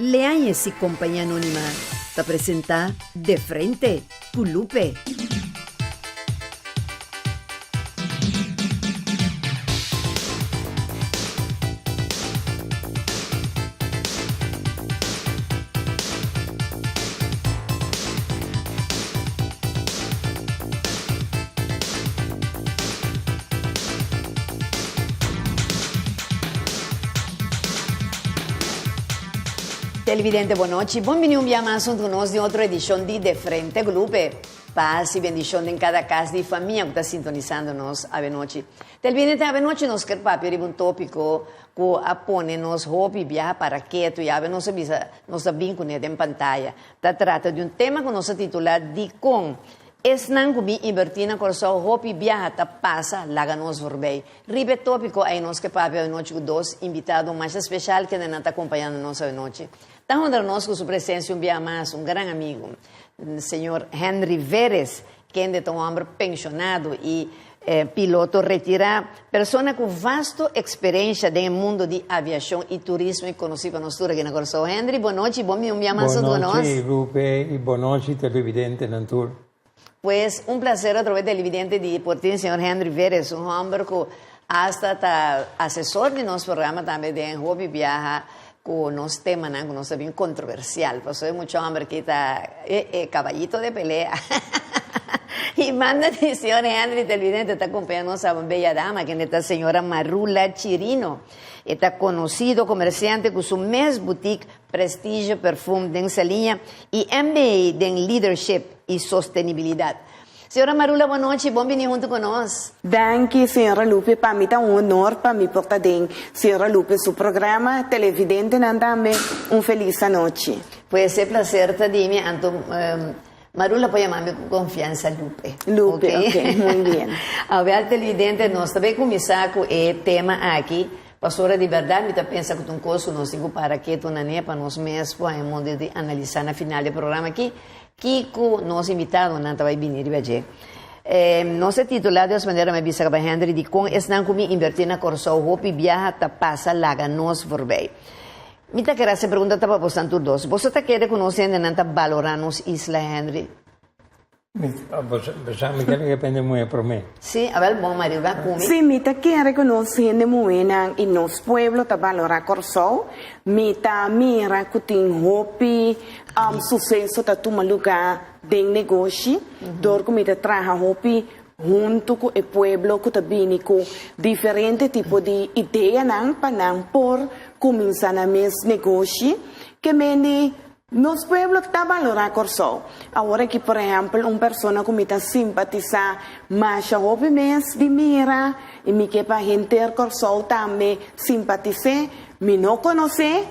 Leanha esse Companhia Anônima. Te apresentar De Frente, com Lupe. Televidente, boa noite. Bem-vindo a mais conosco de outra edição de Frente Grupo. Paz e bendição em cada casa de família que está sintonizando-nos a noite. Televidente, a noite nós queremos papel um tópico que apone-nos roupa e viaja para quieto e a nós vincunamos em pantalla. Está trata de um tema que nós titulamos de com. Esnan kubi invertina corso hopi viaja ta passa laga nos vorbei. Ribe tópico aí nós que papel noite com dois invitados mais especial que não está acompanhando nós a noite. Está honrando nós com sua presença um dia mais um grande amigo, o senhor Henry Veres, que é um homem pensionado e piloto retirado, pessoa com vasta experiência no mundo de aviação e turismo e conhecido a nós aqui na Corso. Henry, boa noite, bom dia mais com nós. Boa noite, Lupe, e boa noite, televidente Nantur. Pues un placer otra vez televidente de por ti, señor Henry Veres, un hombre que hasta está asesor de nuestro programa también de Hobby Viaja con unos temas que no son bien controversial. Pues soy mucho hombre que está caballito de pelea. Y manda de señor Henry televidente, está acompañando a una bella dama, que es esta señora Marula Chirino. Está conocido comerciante con su mes boutique Prestigio Perfume de esa línea y MBA de Leadership y Sostenibilidad. Senhora Marula, boa noite, bom vir junto conosco. Danke, senhora Lupe, para mim é honor para mim portar bem, senhora Lupe, seu programa televidente também feliz noite. Pues é prazer estar de mim, Marula pode chamar-me com confiança Lupe. Lupe, ok, muito bem. A ver, televidente, nós também começar com o tema aqui. Pastora, de verdade, me pensa que um curso nós temos para que tu não para nós mesmos, para de analisar na final do programa aqui, que o nosso invitado não vai vir e vai nosso titulado de maneira me bisa para Henry de com estão comigo invertir na corso hopi viaja ta passa laga nos vorbei. Me tá querendo se pergunta para você todos. Você tá querendo conhecer não tá valorar nos isla Henry? Você quer que depende muito para mim? Sim, a ver, bom marido, vai comigo. Sim, me tá querendo conhecer muito em nosso pueblo tá valorar corso, me tá mira que tem hopi sucesso tá toma lugar de negócio, dor que me tá traga hopi junto com o pueblo que tá vindo com diferente tipo de ideia não para não por começar na mesmo negócio que me nos pueblos está valorar corso. Agora que, por exemplo, uma pessoa que me está simpatizar mais a hobby mês de mira e me que para gente corso também simpatizar, me não conhece,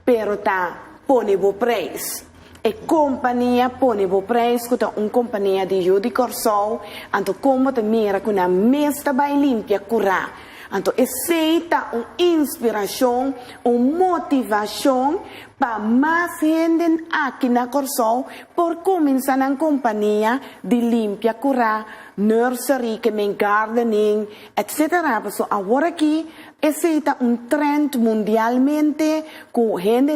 pero tá põe o preço. E companhia põe o preço que tá uma companhia de judi corso, então como te mira que na mesa vai limpia curar. Então, aceita uma inspiração, uma motivação para mais gente aqui na Corso por começar na companhia de limpia, curar, nursery, que men gardening, etc. So, agora aqui, aceita trend mundialmente com gente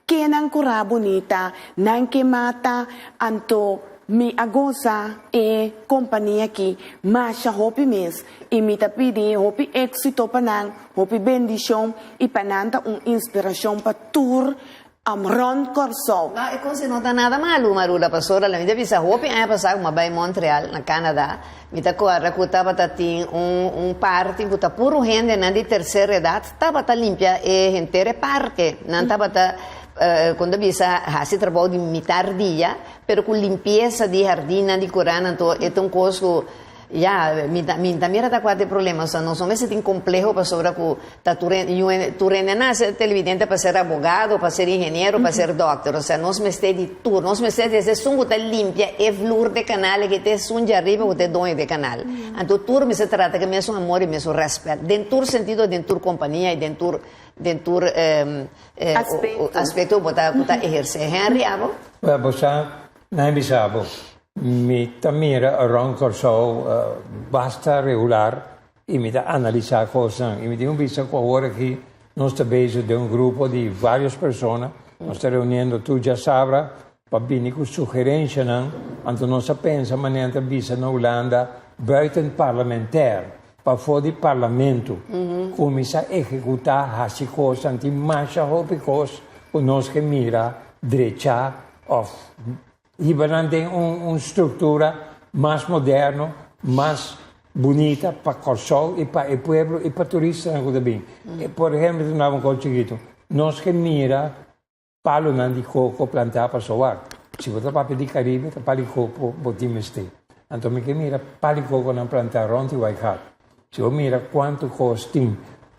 que não curar bonita, não que mata, então, mi agosa companhia aqui, mas hopi mês e me tá pedindo hopi éxito para nang, hopi bendição e para nanta inspiração para tour Ron Corso. Não, é como se não está nada malo, Marula, pastora. La vida visa hopi ay pasar uma vai Montreal, na Canadá. Me tá corra que tava tem parque que tá puro gente na de terceira idade, tava tá limpia e inteiro parque, não tava tá quando bisa hace trabalho de mitad dia, pero com limpeza de jardim, de corana, então é um coisa já mira tá quatro problemas, o sea, não somos tem complexo para sobre que tá turene nasce televidente para ser abogado, para ser engenheiro, para ser doctor, o sea, nós me este de tour, nós me este desde sungo tá limpia e flor de canal que te sunja arriba que te dono de canal. Então tour me se trata que mesmo amor e mesmo respeito, dentro sentido dentro companhia e dentro aspecto botar exercer. Henry abo? Você não sabe. Mi mira around corso basta regular e mi analisar coisas e mi dice agora que nós estamos bezig de grupo de várias pessoas Nós estamos reunindo, tu já sabrás, para vir com sugerências, então nós pensamos maneira visa na Holanda, buiten parlamentar, para fora do parlamento, começar a executar as coisas, anti mais coisas, que nós que mira, direita, ou tem uma estrutura mais moderna, mais bonita para Corsol e para o povo e para turistas também. Por exemplo, nós conseguimos, nós que mira, palo de coco plantar para soar. Se você vai pedir Caribe, palo de coco, botimos este. Então, me que mira, palo de coco não plantar ronde vai cá. Se eu mira quanto custa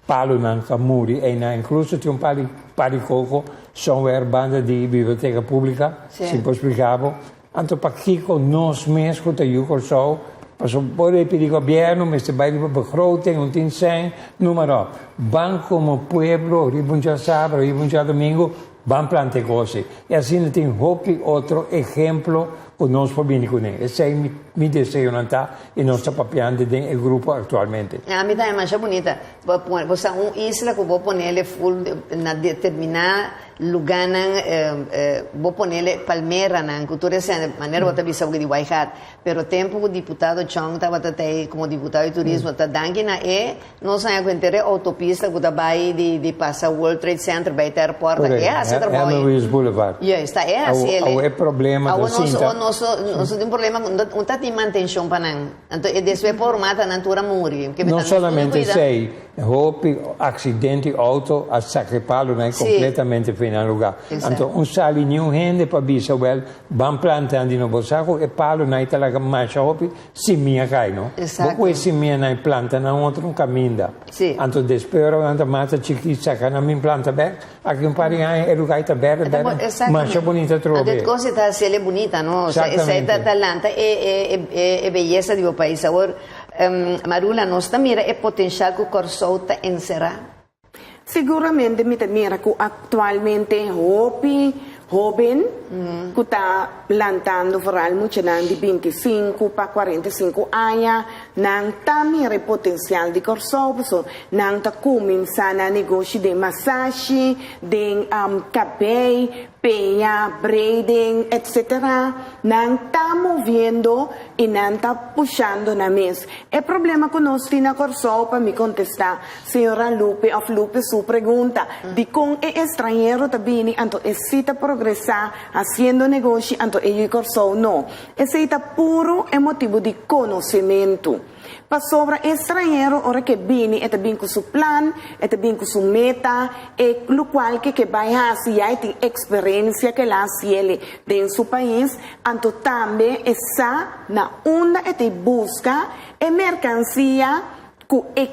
palo na camuri, e incluso tem palo de coco, são banda de biblioteca pública, se posso explicar. Então, para que nós mesmos, que eu Corsol, pode pedir governo, mas vai de begroting, um tincém, número. Van como pueblo, Ribunja sábado, Ribunja domingo, van plantar coisas. E assim tem outro exemplo que nós podemos com ele. Esse é meu desejo, não está? E nós estamos papiando no grupo atualmente. A mim também é mais bonita. Você é uma isla que vou pôr ele full na determinar lugar, vou pôr ele palmeira, na cultura essa maneira você bisa de Waihat. Pero o tempo que o deputado Chong estava até como deputado de turismo, está dando na nós sabemos que tem autopista que vai de passar o World Trade Center, vai ter aeroporto, é assim trabalho. É no Luiz Boulevard. Está é assim ele. É problema da cinta. Nós temos um problema, não está de manutenção para não. Então, é desse por mata na natura muri. Não somente sei, houve acidente auto a sacripalo né completamente fora do lugar. Então, salinho gente para bisa well, van plantando no bosaco e palo na talaga mais houve simia cai, não? Porque simia na planta na outro caminho. Então, despero anda mata chiquita que na minha planta bem, aqui parinha é lugar tá bem, mais bonita trobe. A coisa está se é bonita, não? Essa é talanta é beleza do país. Agora, Marula, nós também é potencial que o Corsol está encerrado. Seguramente, mira que atualmente jovem que está plantando varalmente de 25 para 45 anos, não tem potencial de Corsol, não está começando a negócio de massagem, de cabelo, penha, braiding, etc. Não está movendo e não está puxando na mesa. É problema que nós temos na Corsol para me contestar, senhora Lupe, sua pergunta, de como é estrangeiro também, então necessita progressar, haciendo negócio, então ele Corsol não. Esse é puro é motivo de conhecimento. Para sobre estrangeiro, ora que vem, é também com seu plano, é também com sua meta, e o qual que vai fazer, já tem experiência que lá se ele em seu país, então também está na onda de busca e mercancia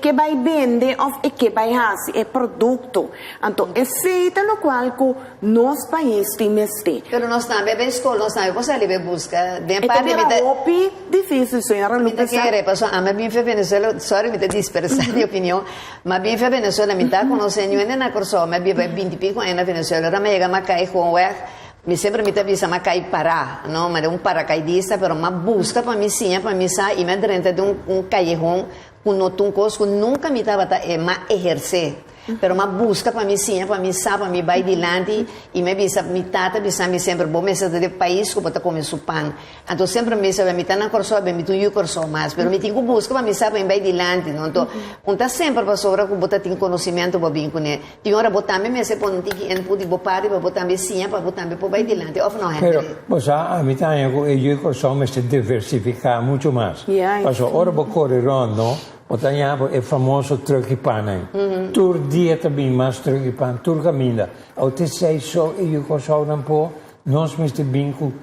que vai vender ou que vai fazer é produto. Então, esse é o qual que nosso país tem este. Pero nós também é escola, nós também você ali busca. É também difícil, senhora Lucas. Quer passou, a minha filha Venezuela, sorry, me te dispersar de opinião, mas minha filha Venezuela me está conhecendo ainda na Corsol, mas minha 20 pico ainda na Venezuela, ela me chega a cair com o me sempre me avisa a cair parar, não, mas é paracaidista, pero uma busca para mim sim, para mim sair, e me dentro de callejón com um coisa que nunca me estava a exercer. Pero uma busca para mim sim, para mim sabe, para mim vai adiante e me avisa, me tata, me sempre bom, me de país que pode comer o pão. Então sempre me sabe, me tá na Corsol, me tu eu Corsol mais, pero me tenho que buscar para mim sabe, para vai adiante, não? Então, tá sempre para sobra que botar tem conhecimento para bem com ele. Tem hora botar me se põe que em pude botar para botar me sim, para botar me para vai adiante, of não é. Pero, você a mim tá eu Corsol me se diversificar muito mais. Passou hora para correr não? O Tanhabo é famoso truquipan. Tur dia também mais truquipan, tur caminha. O te sei só e eu Corsol não pô, nós me bem com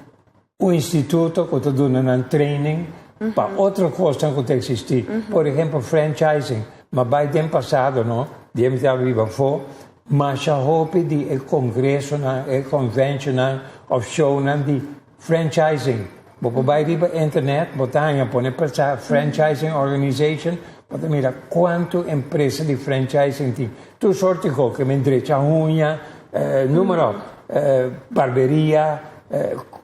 o instituto que está dando um training para outra coisa que existe. Por exemplo, franchising. Mas vai tempo passado, não? Dia me estava viva fora, mas já houve de congresso, convention, of show de franchising. Você vai riba internet, botar pode passar franchising organization. Mas mira, quanto empresa de franchising tem? Tu sorte que me direito a unha, número, barberia,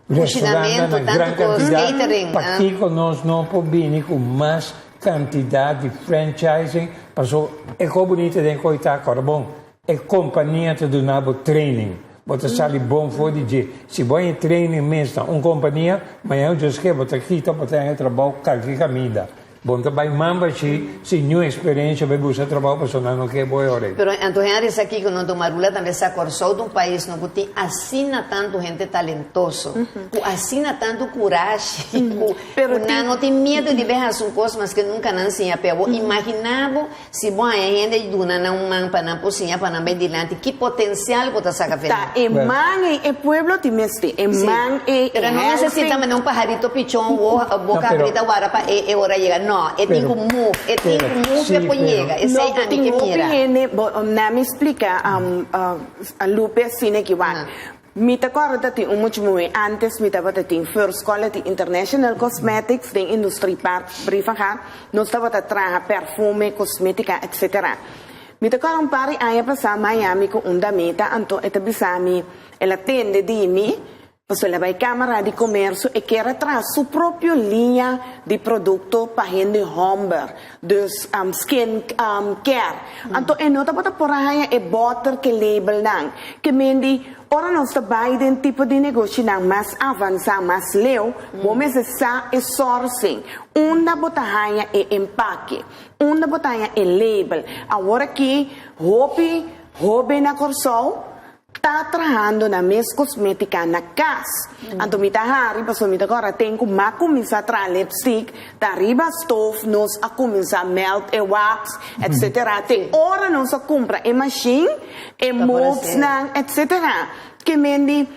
restaurante, na grande quantidade. Para que nós não podemos com mais quantidade de franchising, passou é bonito de coitar, bom, é companhia te donava training. Bota sali bom for de se vai em treino mesmo, uma companhia, mas eu já que bota aqui, bota em trabalho, qualquer caminho. Bom, também mamba se new experiência, vai buscar trabalho personal, não quer boa hora. Pero Antonio isso aqui que não Marula também se acordou de um país no que tem assina tanto gente talentoso, que assina tanto coragem, que não tem medo de ver as coisas, mas que nunca não se apegou. Imaginava se bom a gente duna não man para não cozinhar para não bem dilante, que potencial pode sacar feliz. Tá, man e pueblo timeste, man e. Pero não necessitamos um pajarito pichón ou boca abrida agora para hora chegar. Não. É tem como move, é tem como move para chegar. Esse é a minha que mira. Na me explica a Lupe Cine que vai. Me te acorda que muito antes me estava tem first quality international cosmetics tem industry park briefing nós estava a trabalhar perfume cosmética etc. Me te acorda pari aí passar Miami com meta então é tabisami ela tende de mim. Você leva a câmara de comércio e quer atrás sua própria linha de produto para gente homem, dus skin care. Então, é nota para por aí é butter que label não, que mendi ora nós trabalhamos em tipo de negócio não mais avançado, mais leu, vamos essa é sourcing, uma botaia é empaque, uma botaia é label. Agora que hobby na Corsol está trabalhando na mesma cosmética na casa. Então, me hari, passou me agora tem que começar a trazer lipstick, tá arriba stove, nós a começar a melt e wax, etc. Tem hora nós a compra e machine, e moldes, etc. Que mendi,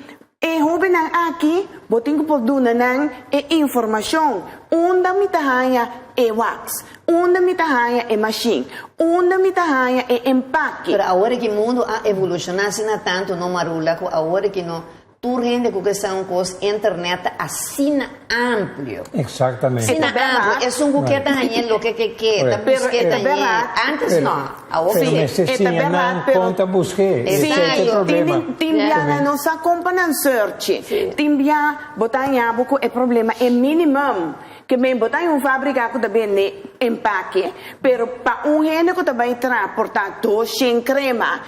e hobby nang aqui, boting ko po nang e informação, onda me tahaya e wax, onda me tahaya e machine, onda me tahaya e empaque. Pero agora que o mundo a evolucionado tanto no Marula, agora que no tu rende com questão com internet assim amplo. Exatamente. Assim amplo, é um que está ganhando o que quer, busqueta antes não. Agora sim, não conta busquei. Sim, timbia não se acompanha no search. Timbia botar em abo é problema é minimum. Que me botar em fábrica que também é empaque, pero para gente que também transportar doce crema.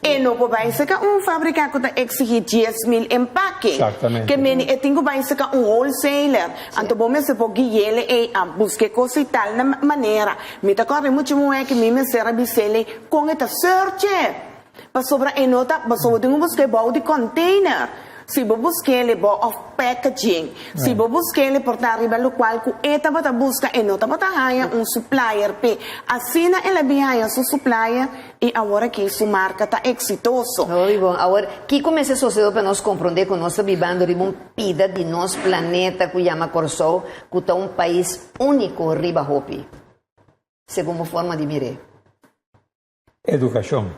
E não pode ser que fábrica que exige 10.000 empaque. Exatamente. Que me tenho que ser que wholesaler. Então, vamos se pode guiar e buscar coisa e tal na maneira. Me tá correndo muito muito que me será bisele com esta search. Para sobra e nota, para sobra tenho que buscar bom de container. Se você buscar o bom of packaging, se você buscar portar arriba o qual que eta bata busca e nota bata haya supplier pe assim ela bihaya su supplier e agora que sua marca está exitoso. Bom, agora que começa a suceder para nós compreender que nós estamos vivendo em uma pida de nosso planeta que chama Corsol, que está país único riba hopi. Segundo forma de mirar. Educação,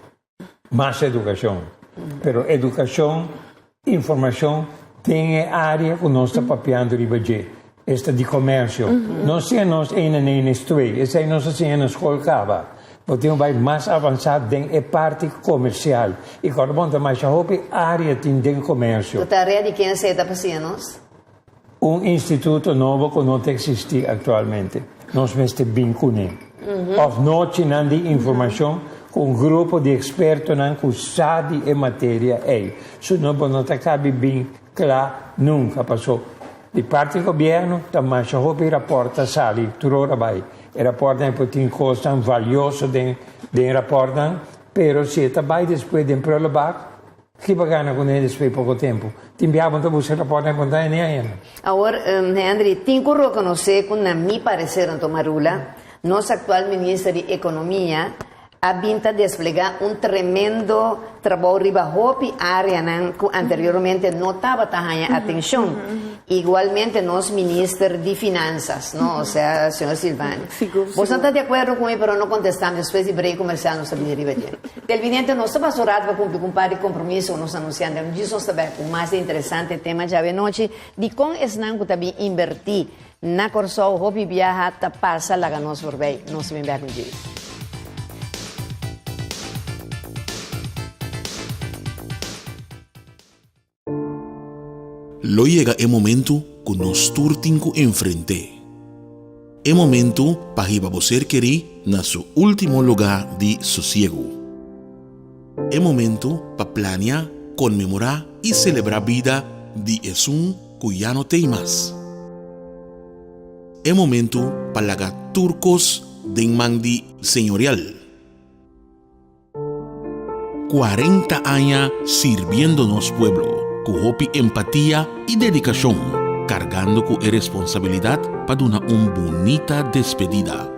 mais educação, pero educação informação tem área que nós estamos papiando de budget. Esta de comércio. Nós temos em estudei. Essa é nossa ciência na escola cava. Porque vai mais avançado em parte comercial. E quando vamos mais a área tem comércio. A tarefa de quem aceita para nós? Instituto novo que não existe atualmente. Nós vamos bem com ele. Of noite não de informação. Um grupo de expertos que sabe em matéria se não cabe bem claro, nunca passou. De parte do governo, também a roupa rapporta sali, tudo vai. E rapporta é porque coisa valiosa de rapporta, pero se também depois de prologar, que bagana com ele depois pouco tempo. Timbiavam de buscar rapporta em conta nem ainda. Agora, André, tenho que reconhecer que na minha parecer, Marula, nosso atual ministro de Economia a vinta desplegar tremendo trabalho riba hopi área que anteriormente não estava tendo atenção. Igualmente, nós ministro de Finanças, não? Ou seja, senhor Silvani. Você está de acordo comigo, mas não contestamos depois de break comercial, não sabia riba dele. Televidente, nós estamos horário para cumprir com um compromisso, nós anunciando. Nós estamos com o mais interessante tema de noite, de como é que também invertir na Corsol, hopi viaja, passa lá que nós por bem, nós vamos ver com Lo llega el momento que nos turtinco enfrente. El momento para que você querer na su último lugar de sosiego. El momento para planear conmemorar y celebrar vida de Esun cuyano teimas. Es momento para lagar turcos de mandi señorial. 40 años sirviéndonos pueblo, con hopi empatía y dedicación, cargando con responsabilidad para una bonita despedida.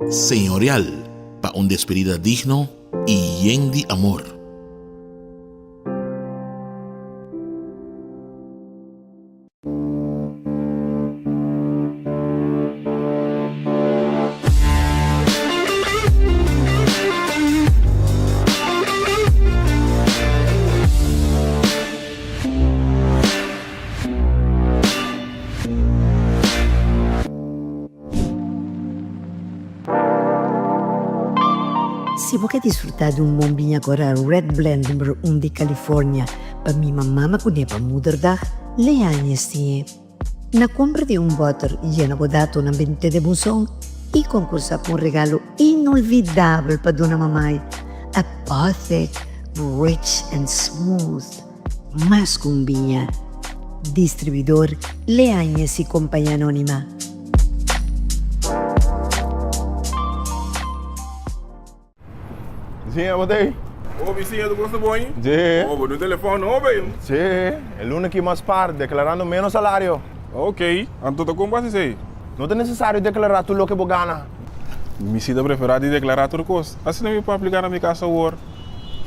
Señorial, para una despedida digno y lleno de amor. Si vos querés disfrutar de un bom vinho agora Red Blend número 1 de California, para mi mamá me conhece para moederdag, le añes na compra de un butter lleno de dato na 20 de bunson e concursar com um regalo inolvidável para dona mamãe. A perfect, rich and smooth. Más cumbinha. Distribuidor Leañez y Compañía Anónima. Sí, botei. Ô, vizinha do gosto bom, hein? Sí. Ô, no telefone, ô, velho. Sí, el lunes que más par, declarando menos salario. Ok, então como vai ser? No es necesario declarar tu lo que vos gana. Me sinto preferado de declarar tudo coisa. Assim não me pode aplicar na minha casa agora.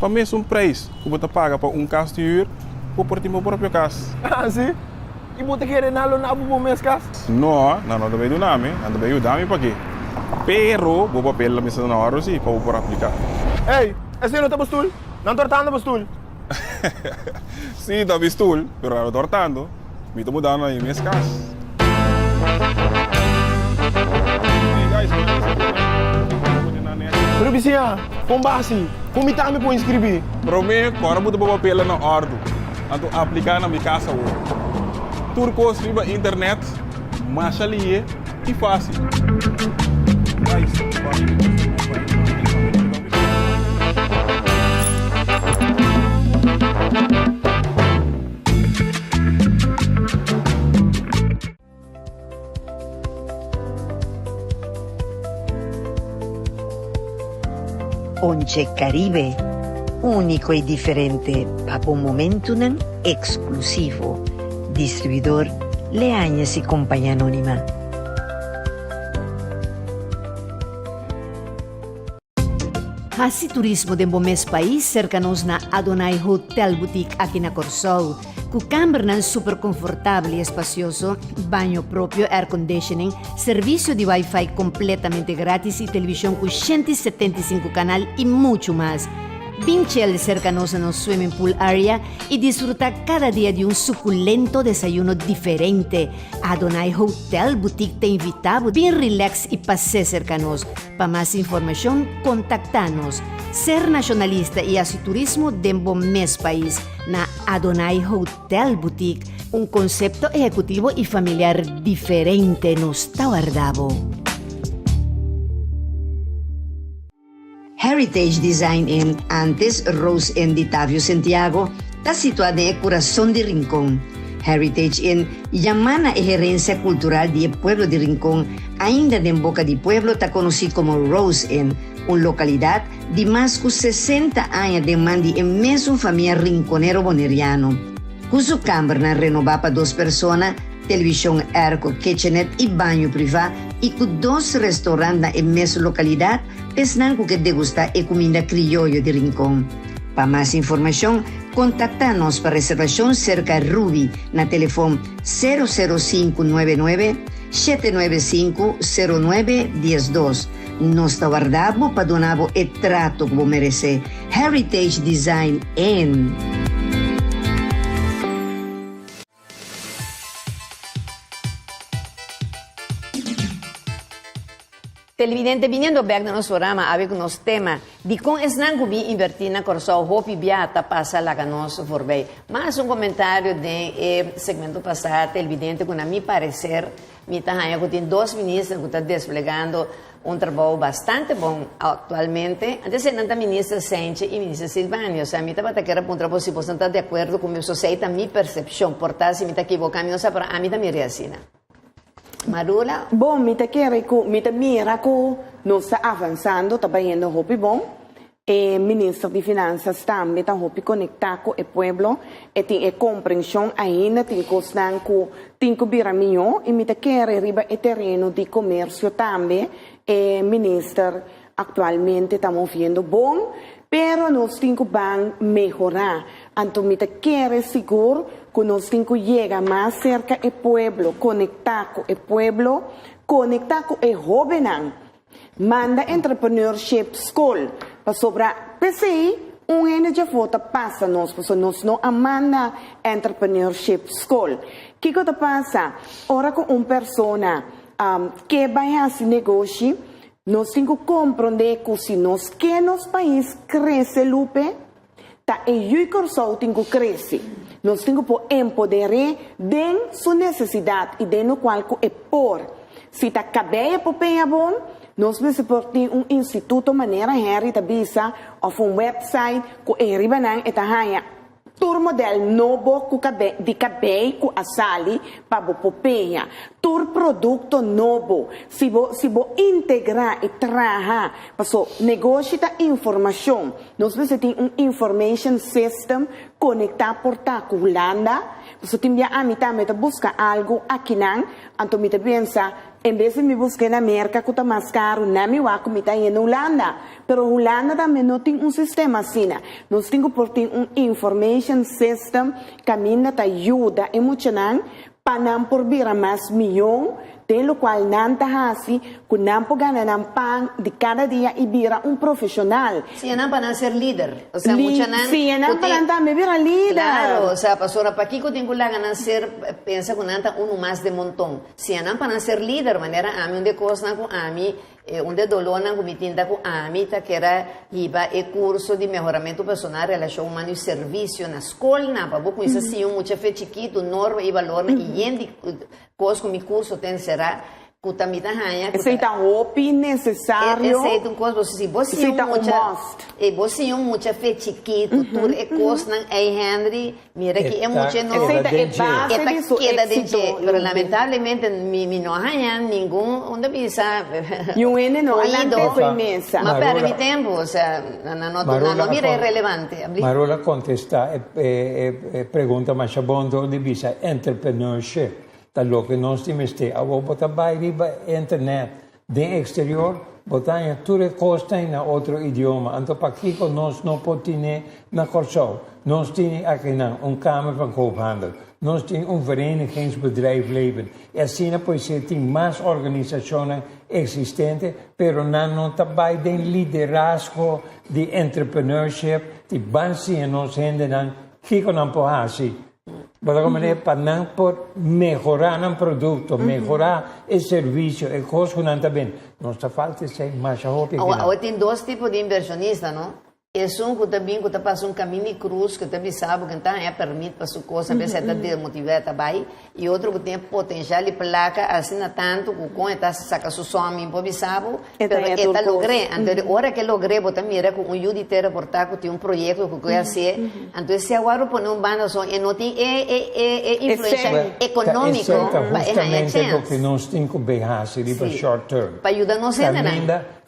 Para mim é um preço que você paga para casa de ur, ou por ti meu próprio casa. Ah, sí? E você quer nalo na bubo mes cas? Não, não deve do nome, não deve dar me para quê? Pero, vou papel na mesa na hora sim, para eu poder aplicar. Ei, esse não tá postul? Não tortando postul? Sim, tá vistul, pero eu tortando. Me tô mudando aí minhas casas. Pero vizinha, com base, como tá me põe inscrever? Para mim, agora eu vou papel na ordem. Então, aplicar na minha casa hoje. Tudo coisa na internet, mais ali e fácil. Onche Caribe, único y diferente, para un momento exclusivo. Distribuidor Leañez y Compañía Anónima. Hasi turismo de Bomes país cercanos na Adonai Hotel Boutique aqui na Corsol. Com câmara super confortável e espacioso, banho próprio, air conditioning, serviço de Wi-Fi completamente grátis e televisão com 175 canal e muito mais. Vinchel cercanos no swimming pool area e disfruta cada dia de um suculento desayuno diferente. Adonai Hotel Boutique te invitamos, bem relax e passe cercanos. Para mais informação, contacta-nos. Ser nacionalista e assim turismo de Bomes país na Adonai Hotel Boutique, concepto ejecutivo e familiar diferente nos Tauardabo. Heritage Design Inn, antes Rose Inn de Tavio Santiago, está situada en el corazón de Rincón. Heritage Inn llama a gerencia cultural del pueblo de Rincón, ainda en boca de pueblo, está conocido como Rose Inn, una localidad de más de 60 años de mandi en mesmo familia rinconero boneriano. Con su cámara renovada para 2 personas, televisión airco, kitchenette y baño privado, y con 2 restaurantes en mesma localidad, pensando que degusta e comida criollo de Rincón. Para más información, contacta-nos para reservación cerca Ruby, na teléfono 00599 795 0912. Nos guardamos para donar o trato que merece. Heritage Design Inn. Televidente, viniendo back de nuestro programa, a ver con los temas de cómo es nangubi invertir na Corsol, hopi biata pasa la ganos vorbei. Más un comentario de segmento pasado, televidente, con a mi parecer, mi tahanha que tem 2 ministros que estão desplegando un trabajo bastante bueno actualmente. Antes era la ministra Sánchez y ministra Silvani. O sea, a mí también que era un trabajo, si vos no estás de acuerdo con mi sociedad, mi percepción, por tal, si me está equivocando, o sea, pero a mí también es así. Marula? Bom, mita mira que nós está avançando, está indo hopi bom. Ministro de Finanças também está hopi conectar com o povo e tem compreensão ainda, tem costan com tem que virar melhor e mita quer riba o terreno de comércio também. Ministro atualmente estamos vendo bom, pero nós temos que melhorar. Então mita quer seguro que nós temos que chegar mais cerca do povo, conectar com o povo, conectar com o jovem. Manda entrepreneurship school para sobrar PCI, ano de volta passa nós, porque nós não manda entrepreneurship school. Que que passa? Ora com uma pessoa que vai a esse negócio, nós temos que compreender que se nós queremos nosso país crescer, Lupe, tá e o curso tem que crescer. Nós temos que empoderar de sua necessidade e de no qual é por. Se está cabelo para pegar bom, nós precisamos ter instituto maneira Harry Tabisa ou website que é ribanan e tahaya tur model novo de cabelo com a sali para popeia tur produto novo se bo integrar e trabalhar para negócio da informação nós precisamos ter information system conectar portar com Holanda você tem a mitad busca algo aqui não então me pensa em vez de me buscar na América, que está mais caro, não me vai comer na Holanda. Mas Holanda também não tem sistema assim. Nós temos que ter information system que a minha ajuda emocional para não por vir a mais milhão, de qual não está assim, que não pode ganhar pão de cada dia e vira profissional. Sim, não para ser líder. O sea, sim, não para também virar líder. Claro, o sea, pastora, para que eu tenho que ganhar ser, pensa que não mais de montão. Se não para ser líder, maneira a mim onde costa com a mim, onde dolona com mitinda com a mim, que era iba e curso de melhoramento personal, relação humana e serviço na escola, na para com isso assim, muito fe chiquito, norma e valor e ende coisa com mi curso tem será kutamita hanya aceita roupa necessário aceita coisa se você você muita fe chiquito tur e coisa é Henry mira que é muito não aceita é base queda de pero lamentablemente mi não hanya nenhum onde bisa e o N não alante foi mesa mas para mi tempo o sea não mira é relevante Marola contesta pergunta mas chabondo onde bisa entrepreneurship lo que nós temos que botar riba internet de exterior botar tudo costa na outro idioma então para que nós não podemos na corso nós temos aqui kamer van koophandel nós temos verenigingsbedrijf leven e assim depois se tem mais organizações existentes pero não também tem liderazgo de entrepreneurship de bansi e nós ainda não que não pode para não por melhorar o produto, melhorar o serviço, e coisas que não está bem. Nós falta ser mais rápido. Agora tem dois tipos de inversionistas, não? Que também que passa caminho de cruz, que também sabe que então permite para sua coisa, às vezes está desmotivado também, e outro que tem potencial de placa, assina tanto, que com está saca sua some, pode sabe, mas está logré. Então, hora que logré, você mira com juditeiro portar que tem projeto que quer ser, então se agora põe banda só e não tem influência econômica, justamente porque nós temos que berrar se para short term. Para ajudar nós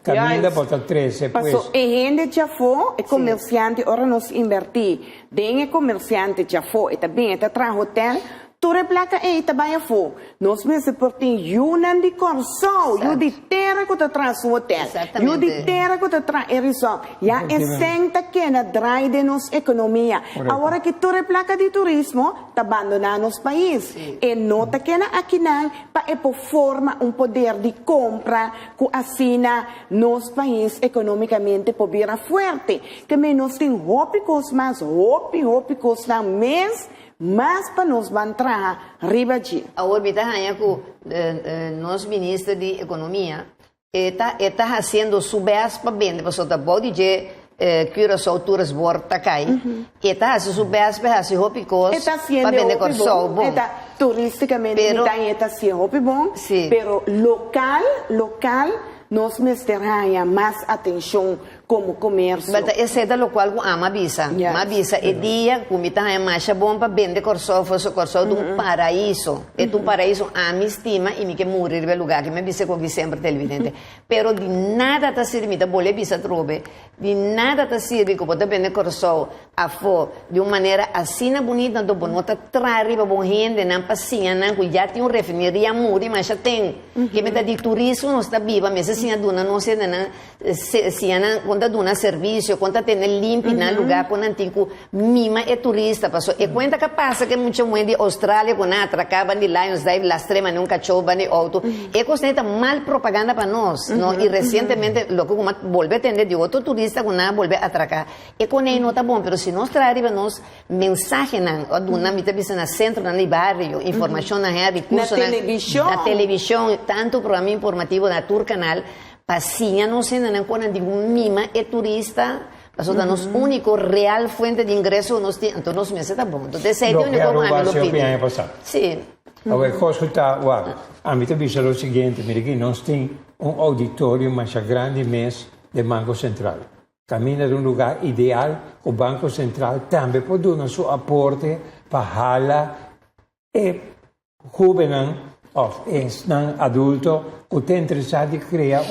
Caminda bota 13 pues. E gente já foi, é comerciante, ora nós invertir. Tem comerciante já foi, e também está traz hotel, toda placa e trabalha foi. Nós mesmo portem yunan de corso, yu de terra que está traz o hotel, yu de terra que está traz o resort. Já é senta que na drive de nossa economia. Agora que toda placa de turismo está abandonando nosso país. E nota que na aqui não, para por forma poder de compra que assina nosso país economicamente por vir forte. Que menos tem hópicos mais, hópicos na mês. Mas para nós vamos entrar riba de. Agora, me está nosso ministro de Economia está fazendo subas para vender, para soltar bode de cura alturas borta cai. Está fazendo subas para fazer roupa para vender corso bom. Está turisticamente está sendo roupa bom, pero local nós mesterraia mais atenção como comércio. Bata esse é lo qual ama visa. Yes. Ma visa e dia comita é mais bom para vender corso de um paraíso. É um paraíso a me estima e me que morrer no lugar que me visa com que sempre televidente. Pero de nada tá servir da bolha visa trobe. De nada tá servir que pode vender corso a fo de uma maneira assim bonita do bonota trari para bom rende não passinha não que já tem refineria muri mas já tem que me dá de turismo não está viva mas assim a dona não se não se conta dona serviço conta ter limpo na lugar com antigo mima é turista passou e conta que passa que muito de Austrália com atracava de Lions Dive la extrema nunca chova de auto e constante mal propaganda para nós não e recentemente logo como volve a ter de outro turista com volve a atracar e com ele não tá bom pero se nós trazer nos mensagem na dona me tá na centro na barrio informação na recurso na televisão tanto programa informativo na Tour Canal passinha não se não quando digo mima é turista passou da nos único real fuente de ingresso nos então nos meses tá bom então esse é o único ano lo pedi sim agora coisa tá guarda a mim também é o seguinte mire que nós tem auditório mais grande mês de Banco Central caminha de lugar ideal o Banco Central também pode dar o seu aporte para hala e jovens of adulto que tem interessado em criar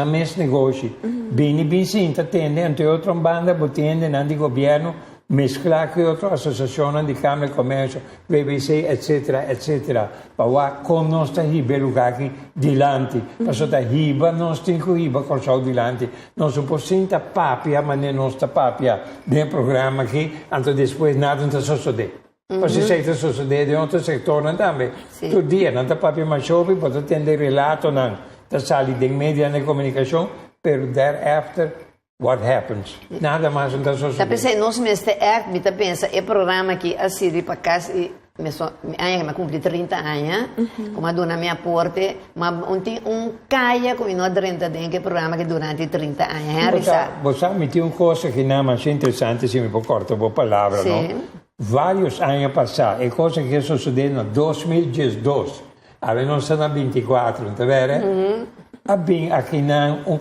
mês negócio. Bem sinta tende ante outra banda, botende de governo, mesclar com outra associação de Câmara de Comércio, BBC, etc. Para com nós está riba lugar aqui dilante. Para só está riba, nós temos que riba corção dilante. Nós não podemos papia, mas não está papia de programa aqui, então depois nada não está suceder. Você sei que sucede em outro setor também. Todo dia, não está papel mais jovem, pode atender relato, não está sali de mídia de comunicação, pero thereafter, what happens? Nada mais não está sucedendo. Tá pensando, nós mestre me tá pensando, é programa que assim para casa e me cumpri 30 anos, como a dona me aporte, mas caia com nós 30 anos, que programa que durante 30 anos. Você me tem uma coisa que não é mais interessante, se me pode cortar uma palavra, não? Vários anos passados, é coisa que sucedeu em 2012, nós estamos em 24, não é verdade? Havia aqui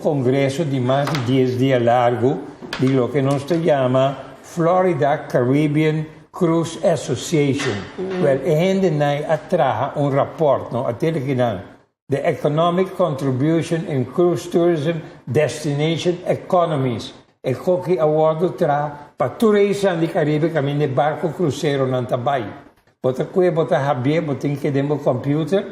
congresso de mais de 10 dias largo, de lo que nós chamamos Florida Caribbean Cruise Association. Well, gente atraja rapport, no, até que The Economic Contribution in Cruise Tourism Destination Economies. E qualche award tra para turistas di Caribe camin de barco cruzeiro não tabai. Bota que bota habie, bota que demo computer,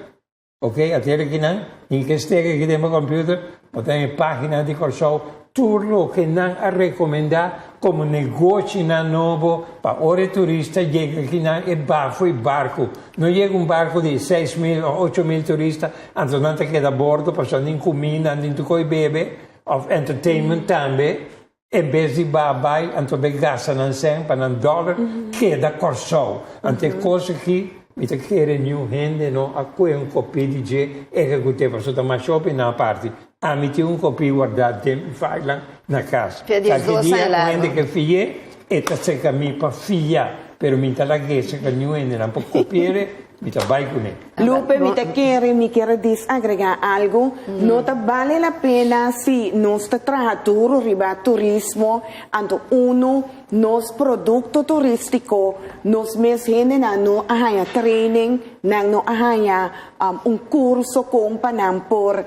ok? Até que não, em que esteja que demo computer, bota em página de corso turlo que não a recomendar como negócio na novo para ore turista chega aqui não é bafo e barco. Não chega barco de 6.000 ou 8.000 turistas, então não te queda a bordo, passando em comida, em tudo bebe, of entertainment também. Em vez de babai, então de gasta não sem para $1, queda corso. Ante coisa que me te quer new gente não a coisa copia de je execute para só mais shopping na parte. A mim tem copia guardado tempo faz lá na casa. Que dia gente que fie e tá se caminho para fia, pero me tá lá que se que new gente não pode copiare. Me vai com ele. Lupe, me quer desagregar algo. Não vale a pena se nós trabalhamos riba turismo, então nos produto turístico, nos mesmo não há training, não há curso com por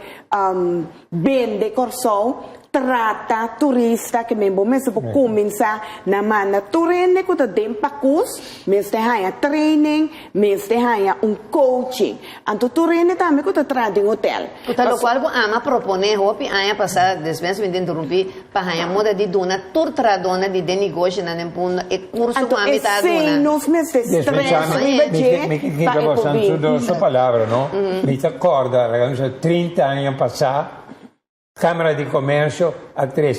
vender corso. Trata turista que mesmo começar na mana turene que tem pacus, mesmo há training, mesmo há coaching. Então turene também que trata em hotel. Então, qual ama proponer hopi aya passar despensa me interrompi para a moda de dona turtradona de negócio na nempundo e curso com a mitad dona. Nos meses stress me diga você sua palavra, não? Me acorda, ragazzi, 30 anos passados. Câmara de Comércio a ter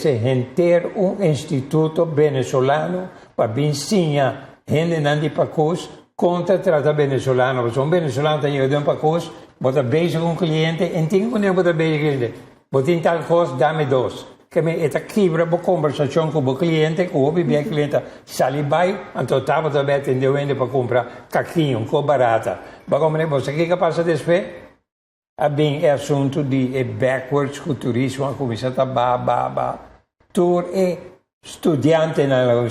instituto venezuelano para ensinar gente de Pacus contra trata venezuelano. Porque venezuelano tem de Pacus, bota beijo com o cliente, e tem que bota beijo com o cliente. Bota tal coisa, dá-me 2. Que me eta quebra a conversação com o cliente, com o cliente sai vai, então estava também atendendo para comprar caquinho, com barata. Mas como você que passa depois? abbiamo assunto di backwards con turismo, ha cominciato a tour e studiante,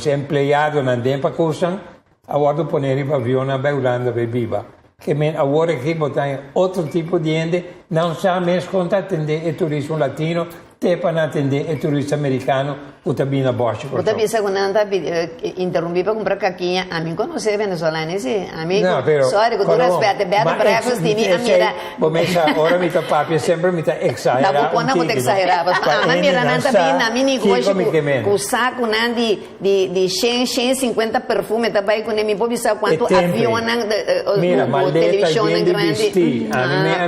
empleado, non tempo cosa, a guardo ponere pavione a Beulanda per viva. Che a ora che botai altro tipo di gente, non sa més conta attendere il turismo latino, te per attendere il turismo americano, o tabina Bosch. Você pensa que não está interrompi para comprar caquinha? A mim conhece venezuelano, sim. A mim, sorry, com todo respeito, bebe breakfast, tini, a mira. Ora mi ta papi, sempre mi ta exagera. Da buona não te exagerar, mas mira, não está bem, a mim negócio com saco, não de 150 perfume, tá bem com ele, me pode saber quanto avião, mira, televisão grande.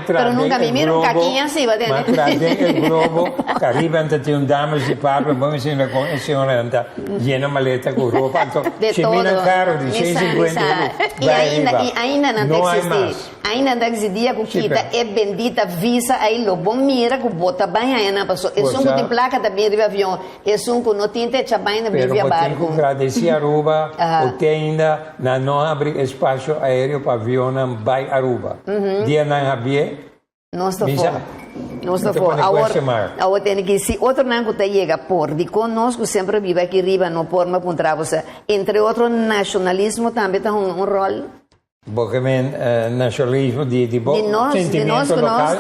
Pero nunca me mira caquinha assim, vai ter. Ma trae il globo, che arriva ante un dame si parla, poi mi sembra con signora anda llena maleta con ropa, de todo. Caro di 650 e ainda não existe. Ainda não existia com kita é bendita visa aí lo bom mira com bota bem aí na passou. É um com placa também de avião. É um com no tinte chabain de via barco. Pero agradecer Aruba, porque ainda não abre espaço aéreo para avião vai Aruba. Dia não havia. Não estou fora. Não estou fora. Agora tem que se outro não que chega por de conosco sempre vive aqui riba no por mas contravos. Entre outro nacionalismo também tem um rol. Porque nacionalismo de sentimento local.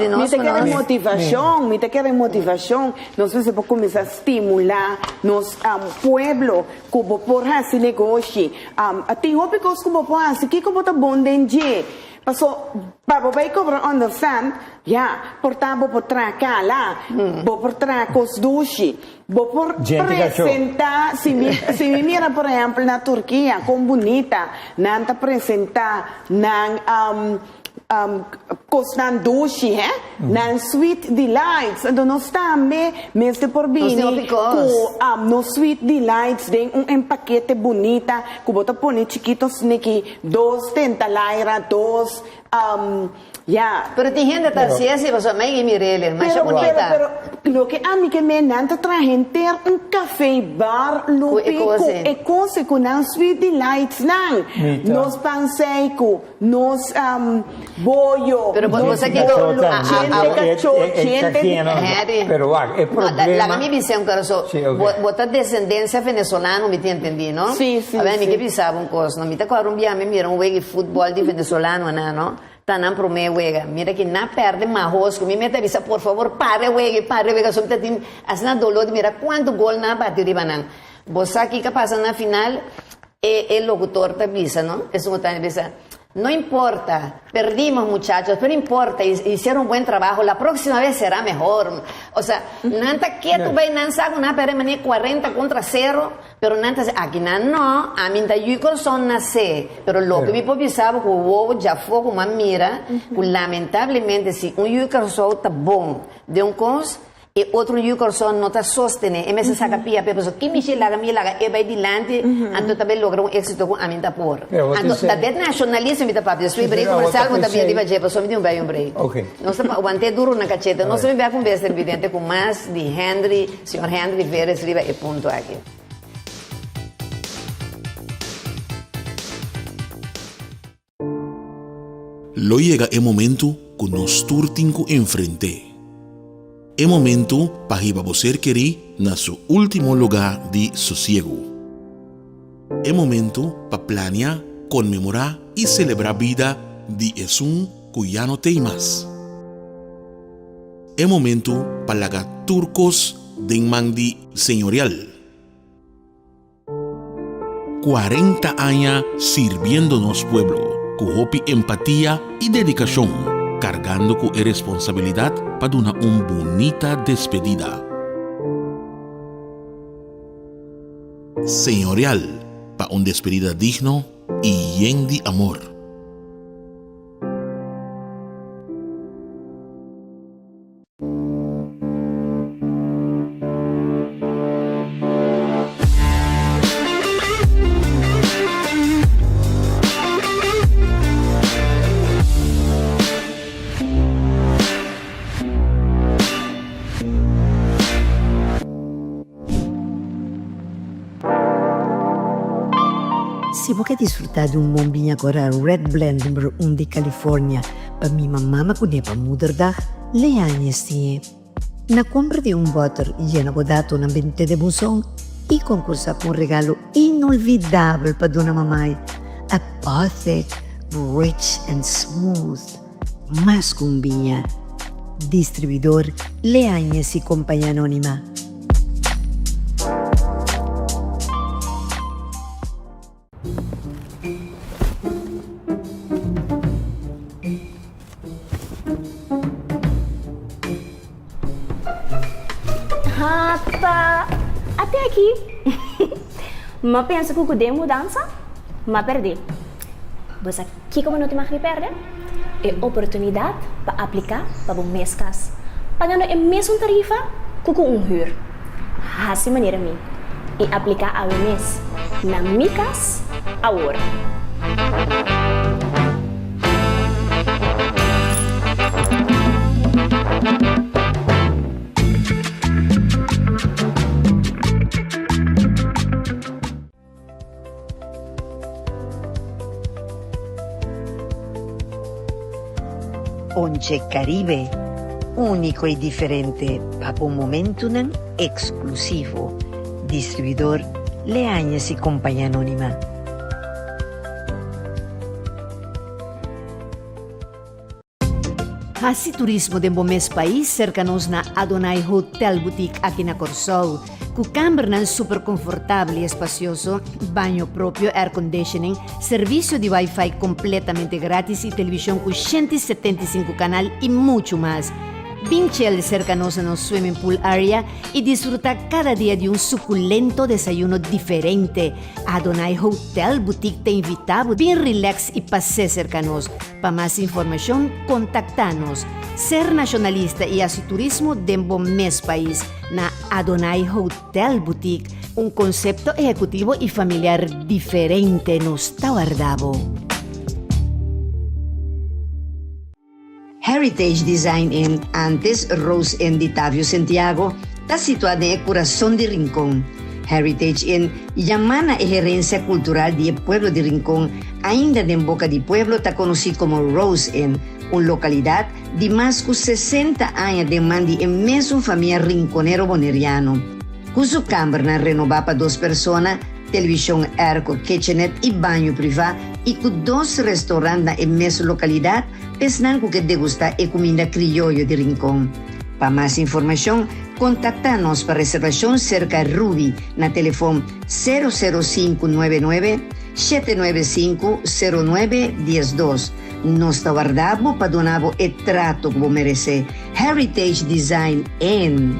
Me te quer motivação, nós vamos começar a estimular nos pueblo como por esse negócio. Tem hópicos como por esse que como tá bom dentro. Passou, para vai cobrar understand, portava por tracar lá, por tracar os duches, por apresentar, se me mira por exemplo na Turquia, como bonita, não apresentar na costan duche, nan sweet delights, nós também, mesmo por bini, no sweet delights, tem paquete bonita, que bota põe chiquitos niki, 2 laira, 2, Pero tem gente que assim, você me mirele, mas é bonita. Pero lo que a mí que me nanta traen ter café bar, lupi, coisa com nan sweet delights nan, nos panseico, nos bollo. Pero você que pero é problema. La minha visão cara só, botar descendência venezolana, me entendi, não? Sim. A mim que pensava coisa, não me tá claro me mira wegi futebol de venezolano, não? Tanam pro me wega, mira que na perde marrosco, me meta avisa, por favor, pare wega, só me tem asna dolor, mira quanto gol na bateu de banana. Você aqui que passa na final, el locutor te avisa, não? Eso me tá avisa. No importa, perdimos muchachos, pero importa, hicieron un buen trabajo, la próxima vez será mejor. O sea, nanta quieto, nan saco na pere 40-0, pero nanta aquí no, a mí ta yuko son nace, pero lo que me pensaba que hubo ya fue como mira, lamentablemente si un yuko son está bom de un cos e outro yukorson não está sostene, e mesmo saca pia, pessoa que me laga, e vai dilante, então também logra êxito com a minha por. Da det nacionalismo me tá papo, eu break comercial com também de vaje, pessoa me deu um break. Okay. Nós estamos aguante duro na cacheta, nós também vai conversar evidente com mais de Henry, senhor Henry Veres Riba e ponto aqui. Lo llega el momento que nos turtinco enfrente. El momento para ir a você querer na su último lugar de sosiego. El momento para planear, conmemorar y celebrar vida de Jesús Cuyano Teimas. El momento para lagar turcos de mandi señorial. 40 años sirviéndonos pueblo, con hopi empatía y dedicación. Cargando con responsabilidad para una bonita despedida. Señorial, para una despedida digno y lleno de amor. Si vos querés disfrutar de un bombín agora Red Blend número 1 de California Pa mi mamma kunepa moederdag, leanyes tinha. Na compra de butter llena bodato na 20 de busong e concursa com um regalo inolvidável para Dona Mamãe. A perfect, rich and smooth. Mas cumbinha. Distribuidor Leanyes e Companhia Anônima. Rapa, até aqui. Mas pensa que eu poder mudança, mas perder. Mas aqui como não te mais perder, é oportunidade para aplicar para o mês cas. Pagando a mesma tarifa que um huur. Assim maneira mim. E aplicar ao mês na minha casa a hora. Once Caribe, único y diferente, para un momento exclusivo. Distribuidor Leanyes y Companhia Anônima. Hasi turismo de Bomes país cercanos na Adonai Hotel Boutique aqui na Corsol. Com câmara super confortável e espacioso, banho próprio, air conditioning, serviço de Wi-Fi completamente grátis e televisão com 175 canal e muito mais. Vinchel cercanos no swimming pool area e disfruta cada dia de um suculento desayuno diferente. Adonai Hotel Boutique te invitamos bem relax e passeio cercanos. Para mais informação, contacta-nos. Ser nacionalista e assim turismo de Bomes país na Adonai Hotel Boutique, um conceito executivo e familiar diferente nos Tauardabo. Heritage Design in antes Rose Inn de Tavio Santiago está situada en el corazón de Rincón. Heritage Inn llamana a gerencia cultural de Pueblo de Rincón, ainda de boca de pueblo, está conocido como Rose Inn, una localidad de más de 60 años de mandi en mesmo familia rinconero boneriano. Con su cámara renovada para 2 personas, televisión air con kitchenette y baño privado y con 2 restaurantes en mesma localidad, pensando que degustar a comida criollo de Rincón. Para más información, contacta-nos para reservación cerca de Ruby, na teléfono 00599 795 0912. Nos guardamos para donar o trato como merece. Heritage Design Inn.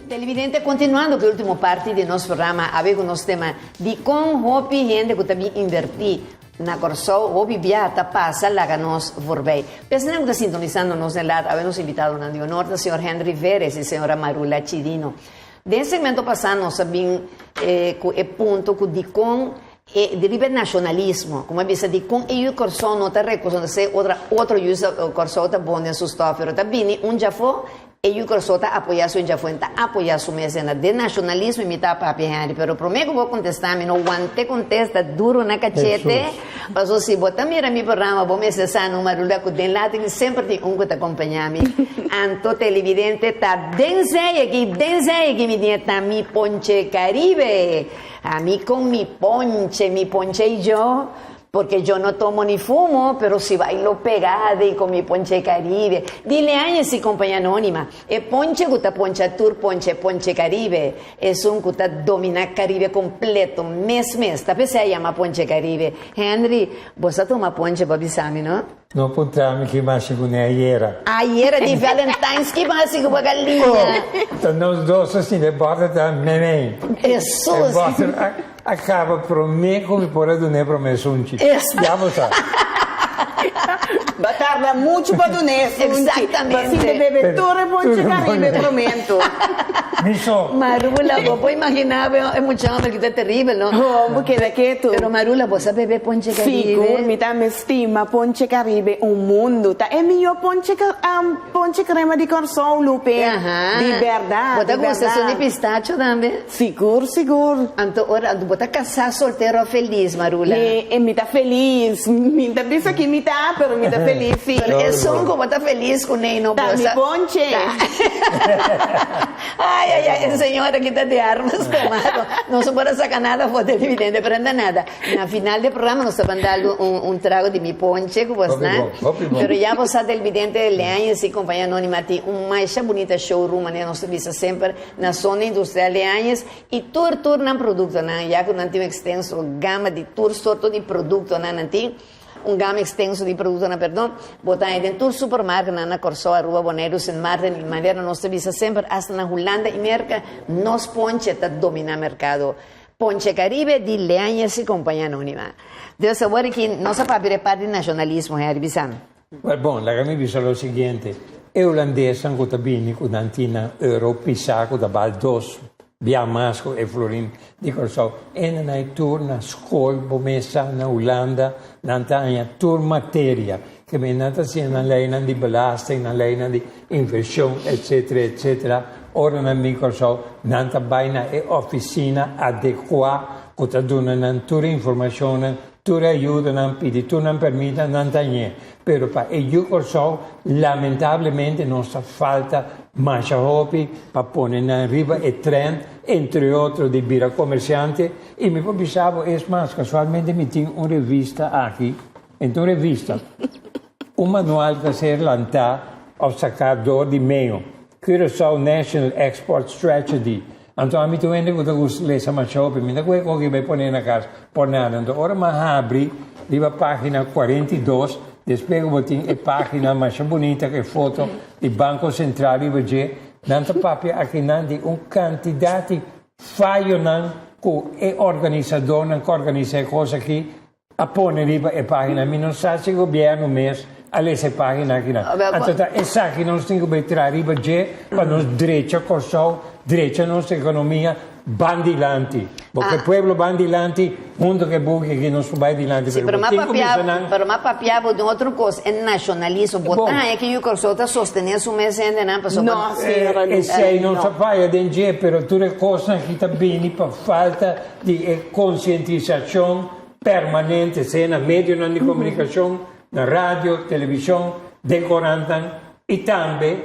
Televidente, continuando con la última parte de nuestro programa, habemos unos temas de cómo hopi gente que también invertí na Corsol, hopi viata pasa, la nos vorbei. Pensando que está sintonizándonos en la habemos invitado a Nandio Norte, el señor Henry Veres y la señora Marula Chirino. De segmento pasado, nos habíamos el punto que de con deriva nacionalismo, como dice, de con el Corsol no te recuerdo, otro usa Corsol te pone en sus pero también un jafo eu corsota apoiar sua injafuenta, apoiar sua mesa de nacionalismo e imitar papi Henry, pero prometo vou contestar, me não aguante contesta duro na cachete, mas se botar mira mi programa, vou me cessar no marula com den lá, tem sempre tem que te acompanhar me. Anto televidente tá dense aqui me dieta mi ponche Caribe, a mí con mi ponche y yo. Porque yo no tomo ni fumo, pero si bailo pegada y con mi ponche Caribe. Dile a si compañía anónima. El ponche gusta poncha tour, ponche Caribe. Es un gusta domina Caribe completo, mes. Tapi se llama ponche Caribe. Henry, vos toma ponche papi Sami, ¿no? No puntami che massi con ieri. Ayer di Valentine's que massi con galinha. Então nós dois assim de borda da neném. Jesus. Acaba por mim como por do ne promesso un ci. Já você. Batarda muito para do neso. Exactamente. Assim de beber torre ponche Caribe, prometo. Miso. Marula, vos puedes imaginar, es mucho hambre que está terrible, ¿no? Oh, porque de que tu. Pero Marula, vos sabes beber ponche Caribe. Figur, mi ta me estima ponche Caribe un mundo. Ta é melhor ponche crema de coração, Lupe. Ajá. De verdade. Vos te gusta de pistacho también. Seguro. Anto, ora, vos te casar soltero feliz, Marula. Mi ta feliz. Mi ta pensa que mi ta, pero mi ta feliz, sí. Pero es un como está feliz con él, no Ta mi ponche. Ay, señora, quítate armas, tomado. No se puede sacar nada por televidente, pero nada. Na final del programa nos estaban dando un trago de mi ponche, pero ya vos a televidente de Leanhas y compañía anónima, un mais bonita showroom, né? Nós vimos sempre na zona industrial de Leanhas e tour na produto, né? Já que não tem extenso gama de tour, sorto de produto, né? Não tem gama extenso de produto, perdão, botar aí dentro do supermercado, na Corsó, Rua Boneiros, em Martin, de maneira nós vimos sempre, hasta na Holanda e Merca, nós ponche está dominar mercado. Ponche Caribe de Leanhas e companhia anônima. Deus sabe que nossa papel parte do nacionalismo, é Arbisam. Bom, la mi dice lo seguinte, è olandese ancora bene con tantina euro pissaco da baldos, biamasco e florin di corso. E non hai torna scuola, bomessa na Olanda, n'antagna tur materia, che mi è nata sia una lei di belasting, una lei di infezione, eccetera. Ora non mi corso, nanta baina e officina adequa, che ti donano tutta informazione, tu aiuta, non pidi, tu non permette, non niente. Però io corso, lamentabilmente, non sta falta mangia hopi, papone in riva e trend, entre altri di birra commerciante, e mi pensavo, mas casualmente mi tinha una rivista qui, in una rivista, un manuale che si lanta al saccador di meo, Curaçao National Export Strategy. Então, a mim também não gosto de ler essa mancha hopi, mas não é o que vai pôr na casa, por nada. Então, ora, mas abre, liva a página 42, depois eu botei a página mais bonita, que é foto do Banco Central, e vejo, nanta papel aqui, nandi, candidato falho, com o organizador, que organiza a coisa aqui, a pôr liva a página, mas não sabe se o governo mesmo, a ler essa página aqui. Então, essa aqui nós temos que entrar riba para nós direita, direita nossa economia, bandilante. Porque o povo bandilante, mundo que busca que não vai dilante. Sim, pero mais papiava de outra coisa, é nacionalismo. Botar é que o Corsó está sostenendo su mesa ainda não passou. Não, sei, não se vai de dia, pero tutte le cose que está bem para falta de conscientização permanente, seja na meio de comunicação, na rádio, televisão, decorando e também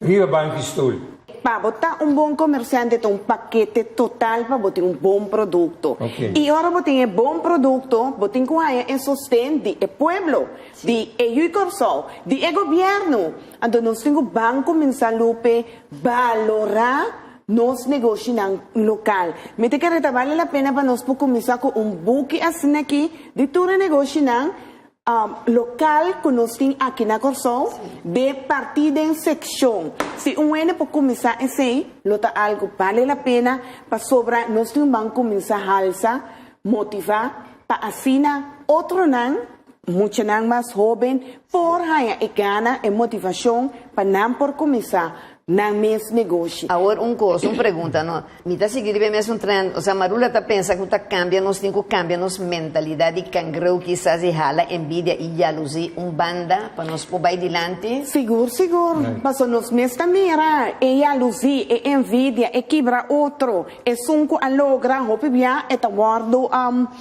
Rio Banco Stool. Para botar bom comerciante, tem paquete total para botar bom produto. Okay. E agora botar bom produto, botar com a sustento do povo, de EU Corsó, do governo. Então, nós temos banco começar a valorar nos negócios local. Me te quer vale a pena para nós começar com buque assim aqui de todo negócio local que nós temos aqui na Corsó, de partida em secção. Se ano para começar assim, lota algo vale a pena para sobrar, nós temos banco começar a alça, motivar, para assinar outro mucho mais jovem, por ganhar e gana e motivação para não por começar na mes negócio. Agora, uma pergunta, não? Me está seguindo bem mesmo um trend, ou seja, Marula está pensando que cambia nos mentalidade de cangreu, quizás e hala, envidia e jalusia, banda, para nós pôr bem adiante? Seguro. Mas nós mesmos também, e jalusia, e envidia, e quebra outro, e sunco a logra, hopi bia, e ta guardo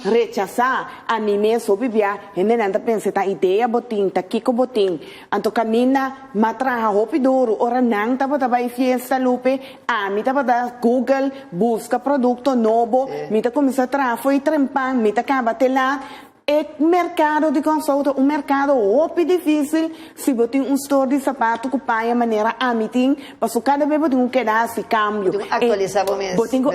rechazar, a mim mesmo, hopi bia, e nem anda pensa, ta ideia botin, ta kiko botin, anto camina, matraha, hopi duro, ora nang taba fiesta lupe, mi taba da Google, busca produto novo, mi ta começa a trafo e trempang, mi ta acaba lá. É mercado de consulta, mercado muito difícil. Se você tem store de sapato que paga a maneira amitim, porque cada vez você tem que dar esse câmbio. Tem que atualizar o mês. Você tem que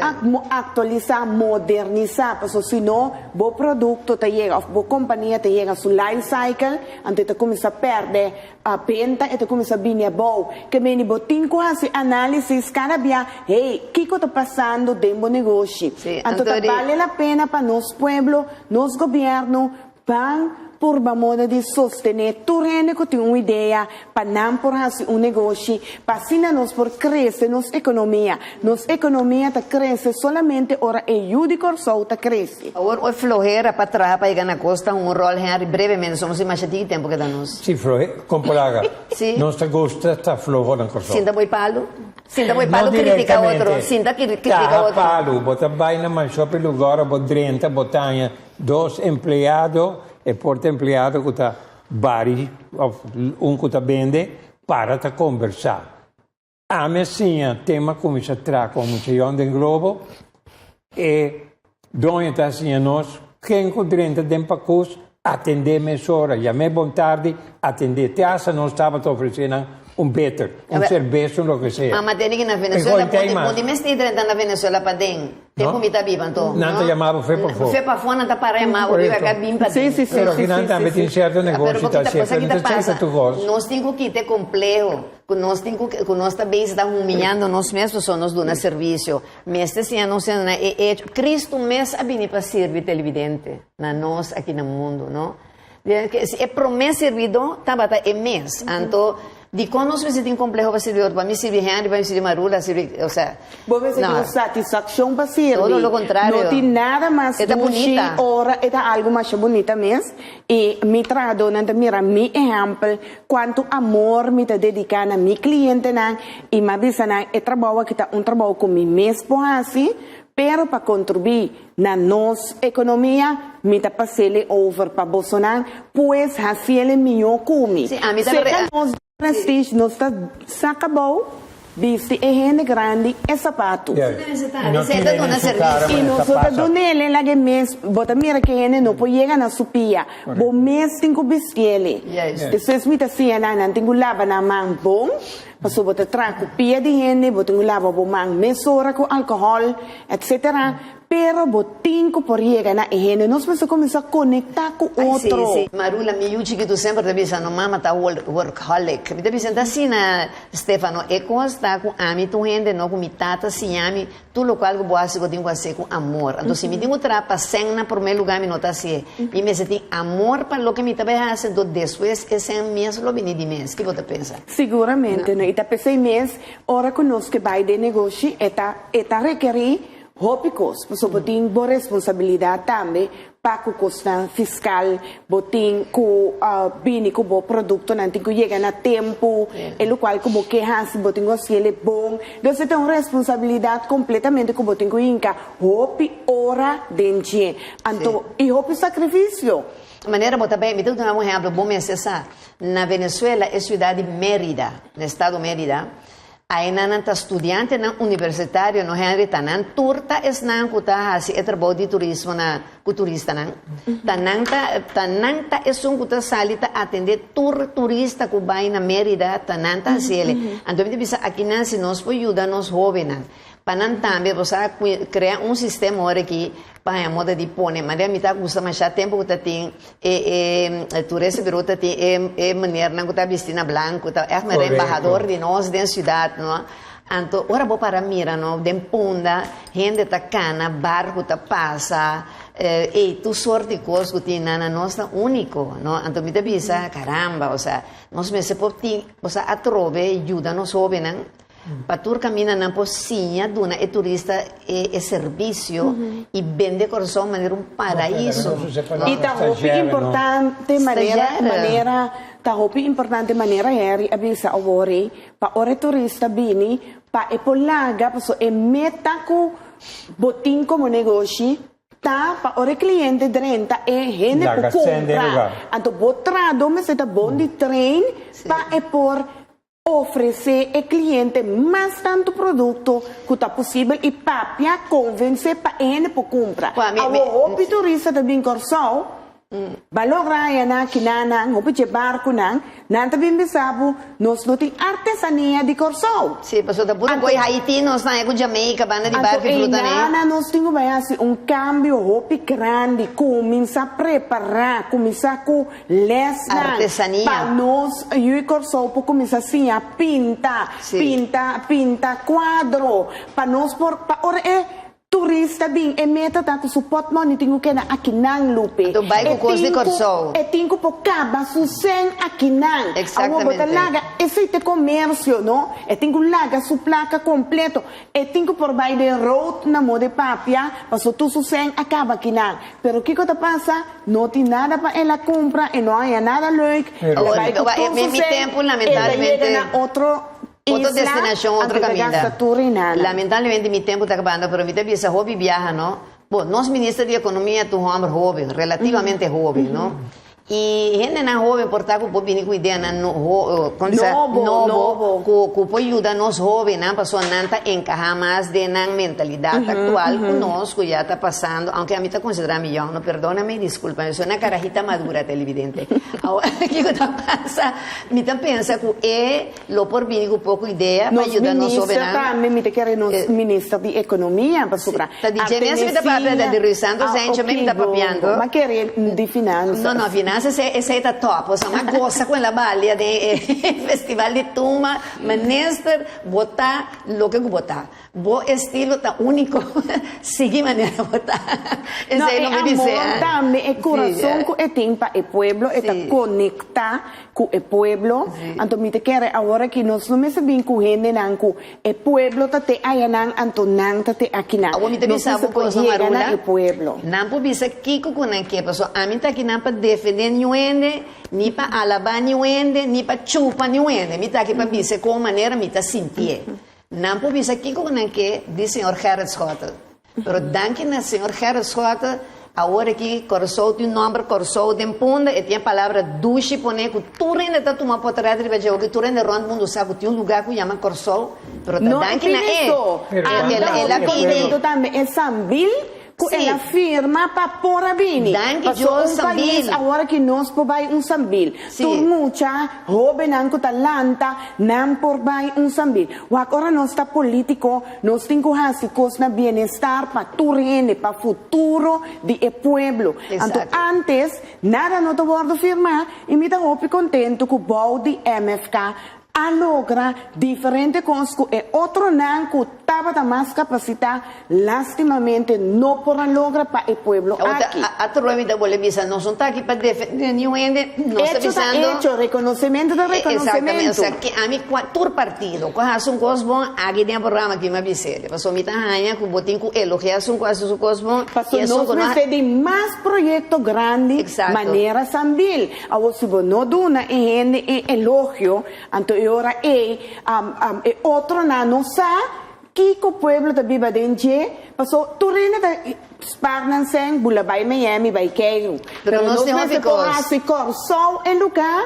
atualizar, modernizar, porque senão o produto te chega, a companhia te chega seu life cycle, então você começa a perder a venda e você começa a vir a bom. Que bem, você tem que fazer análise cada dia, o que está passando dentro do negócio. Então vale a pena para nosso povo, nosso governo, van por uma moda de sostener tu gente que tem uma ideia para não por fazer negócio, para assim nós por crescer nossa economia está cresce somente ora e o de Corsol está cresce. Agora, o flojera para trás para chegar na costa, rol brevemente, somos mais de tempo que dá-nos. Sim, flojera, comparaga. Sim. Nossa gosta está flojo na Corsol. Sinta boi palo? Sinta boi palo, critica outro. Sinta critica outro. Palo, bota vai na manchou pelo lugar, bota drenta, botanha, dois empregados, e porta empregado que está vari, que está vende, para conversar. A messinha tema começa a trazer como se chama em globo, e donde está assim nós, quem com 30 tempos, atender mesora, e a me bom tarde, atender. Te asa não estava te oferecendo better, cerveja, o que seja. Mas tem que na Venezuela, onde me está entrando na Venezuela para dentro, tem comida viva, então. Não te chamava fe para fora. Fe para fora, não está para chamar, viva cá bem para dentro. Sim. Pero que não também tem certo negócio, está certo, não está tu gosto. Nós temos que ter complexo, nós também estamos humilhando nós mesmos, só nos dando serviço. Mas este ano, Cristo mesmo a vir para servir televidente, na nós aqui no mundo, não? É promessa servido, estava é mês, então. De quando nós precisamos de complexo para servir outro, para mim servir Henry, para mim servir Marula, servir, ou seja... Você tem satisfação para servir. Todo o contrário. Não tem nada mais do bonita. Ora, é algo mais bonita mesmo. E me trago, mira, mi exemplo, quanto amor me dedicar a mi cliente, e me avisa, é trabalho que está trabalho com mim mesmo, assim, pero para contribuir na nossa economia, me está passando over para Bolsonaro, pois fazer melhor comigo. Sim, a mim também... Prestige, nós está acabou, viste é gente grande, é sapato. Receita dona serviço. E nós está dando ele lá que mês, bota mira que gente não pode chegar na supia, bom mês tem que vestir ele. Depois me está assim, não tem que lavar na mão bom, passou bota trago pia de gente, bota que lavar bom mão, mesura com álcool, etc. Pero botinco por llegar na gente, nós precisamos começar a conectar com outro. Sim. Marula, mi que tu sempre te bisa, no mama tá workaholic. Me te bisa assim na Stefano, e costa com ami tu gente, no com mi tata, si ami, tu local que boa se tenho que fazer com amor. Então se me tenho trapa senna por meu lugar me nota assim. E me senti amor para lo que me tabe hace do depois esse mês lo vini de mês. Que você pensa? Seguramente, não. E tá pensei mês, ora conosco que vai de negócio, eta requerir hópicos, porque botin boa responsabilidade também para o custo fiscal, botin com bini com bom produto, não tem que chegar na tempo, e o qual como que has botin com se ele bom, então você tem uma responsabilidade completamente com botin com inca, hopi hora dente, então e hopi sacrifício. Maneira bota bem, me dá um exemplo bom essa. Na Venezuela é cidade de Mérida, no estado de Mérida. Aí nanta estudante na universitário no Henry tanan turta esnan kuta hasi trabalho de turismo na turista nan tananta kuta salita atender turista que vai na Mérida tananta hasi ele então me bisa aqui nan se nós pode ajudar nos jovens para também você criar sistema hora aqui para a moda de pôr mas a mim tá custa mais tempo que tem turista virou tem maneira não que tá vestindo branco tá é embajador de nós da cidade não então ora vou para mira não de punta gente tá cana barco tá passa e tu sorte coisa que tem na nossa único não então me bisa caramba ou seja nós me se pode você atrove ajuda nos jovens para tu camina na pocinha, duna é turista é serviço e vende coração de maneira um paraíso. E tá roupa importante maneira tá roupa importante maneira é avisa o ore para ore turista bini para e polaga para so e meta ku botin como negócio tá para ore cliente drenta e gente por compra anto botrado mas tá bom de trem para e por oferecer ao cliente mais tanto produto que está possível e para convencer para ele para comprar. O turista também corso, valora na kinanang, o piche barco nang, nanta bimbisabu, nós não tem artesania de corso. Sim, passou da pura coi Haiti, nós na com Jamaica, banda de barco e fruta né. Nós temos assim cambio hopi grande, começa a preparar, começa com lesna, artesania. Para nós, eu corso, para começar assim a pintar quadro, para nós para ora turista bem e meta tá com suporte money tingo que na aqui nang lupe tu vai com coisa de corso e tingo por caba susen aqui nang exatamente laga esse te comércio no e tingo laga su placa completo e tingo por vai de road na mode papia passo tu susen acaba aqui nang pero que coisa passa não tem nada para ela compra e não há nada leuk ela vai com mi tempo lamentavelmente outro outra destinação, outra caminhada. Lamentablemente, meu tempo está acabando, mas me tem essa hobby viaja, não? Bom, nós ministro de economia, tu homem jovem, relativamente jovem, não? E gente na jovem, portanto, pode vir com ideia novo, que pode ajudar nós jovens, não? Para não encaixar mais de na mentalidade atual conosco, já está passando, aunque a mim está considerando melhor, não perdona-me, desculpa, eu sou uma carajita madura, televidente. O que está passando? Me pensa que é lo por vir com pouco ideia para ajudar nós jovens. Também me quer nos ministro de economia, para sobrar. Está dizendo, se me está papando de Rio Santos, gente, me está papiando. Mas quer de finanças. Não, finanças. Essa é top, você uma gosta com a balha de festival de Tuma, mas nesta botar o que botar, bom estilo tá único, seguir maneira botar. Não é amor também, é coração que é tem para o povo, é tá conectar com o povo. Então me te quer agora que nós não me sabemos com gente não com o povo tá te aí não, então não tá te aqui não. Agora me te pensava coisa marula, não pode pensar que com não que pessoa, a mim tá aqui não para defender nenhum ni para alabar nenhum ni para chupar nenhum, me tá aqui para pensar com maneira me tá sentir. Não pode pensar que com não que diz senhor Gerrit Schotten, pero danke na senhor Gerrit Schotten. Agora que corso tem nome corso de punda e tem a palavra duche pone que tu rende tá uma potrada de beijão que tu rende rondo mundo sabe que tem lugar que chama corso, pero tá danke na ela pide também é sambil ela firma para pôr a bini. Danke jo sambil. Agora que nós por vai sambil. Tu mucha jovem não talanta não por vai sambil. O agora nós está político, nós temos que na bem-estar para tu rende para futuro de e pueblo. Então antes nada não te vou firmar e me dá contento com o bom de MFK a logra diferente coisas e outro não que estava mais capacidade lastimamente não por logra para o povo aqui. A tua vida vou avisar, nós não está aqui para defender nenhum ende, nós está avisando. Reconhecimento de reconhecimento. Exatamente, a mim todo partido, quando há coisas bom, aqui tem um programa que me avise, passou me tá ranha com botinho com elogiar são coisas bom, passou nós recebemos mais projeto grande, maneira sambil. Agora se você não duna e elogio, então ora outro não sabe que o povo da Biba Denche passou turina da Sparnan Sen, Bulabay Miami, by Cairo. Pero nós temos só em lugar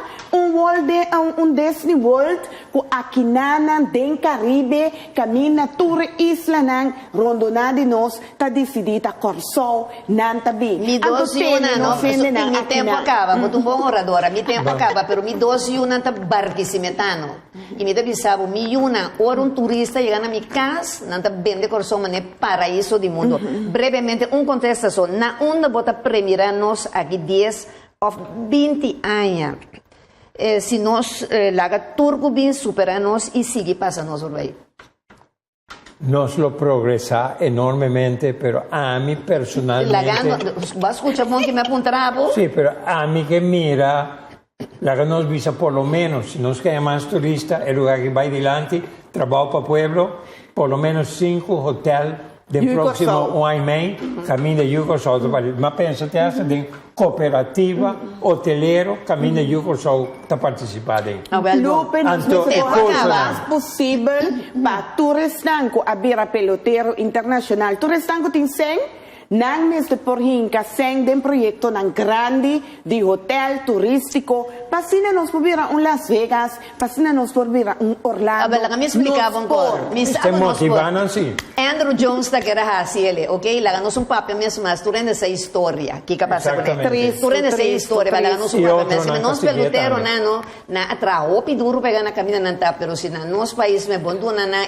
Disney World que aqui na den Caribe camina tour isla nang rondonade nós tá decidida corso nan tabi. Mi dosi una no, mi tempo acaba, muito bom oradora, mi tempo acaba, pero mi dosi una tá barquisimetano. E me avisava, mi una ora turista chega na minha casa, não tá vende corso mané paraíso do mundo. Brevemente contestação, na onda bota premirar-nos aqui 10 ou 20 anos. Se nós laga turco bem superar-nos e seguir passando por aí. Nos lo progresa enormemente, pero a mí personalmente... ¿Vas a escuchar que me apuntaba? Sí, pero a mí que mira La que nos visa por lo menos, si nos queda más turista, el lugar que va adelante, trabajo para pueblo, por lo menos 5 hoteles del Yugo próximo Sol. año y medio, camino de Yugo Sol. Mas pensa te hace de cooperativa, hotelero, camino de Yugo Sol, está participando. Lupe nos Anto, visa e o cosa? mais possível para turistan a beira pelotero internacional. Turistan tem 100, nang neste por hinka 100 de proyecto nan grande de hotel turístico. Pasina nos pobira un Las Vegas, pasina nos pobira un Orlando. Abel, kami explicava Nos ko. por. Te motivan así. Andrew Jones ta kera hasile, okay? Laganos un papel mesmo, mas tu rende essa história. Que passa com Exactamente. ele? Tu rende essa história, vai laganos un E papel outro mesmo. na Nos Castilheta, pelotero né? na atraopi duro pegar na caminha nan tap, pero se na nos país me bonduna na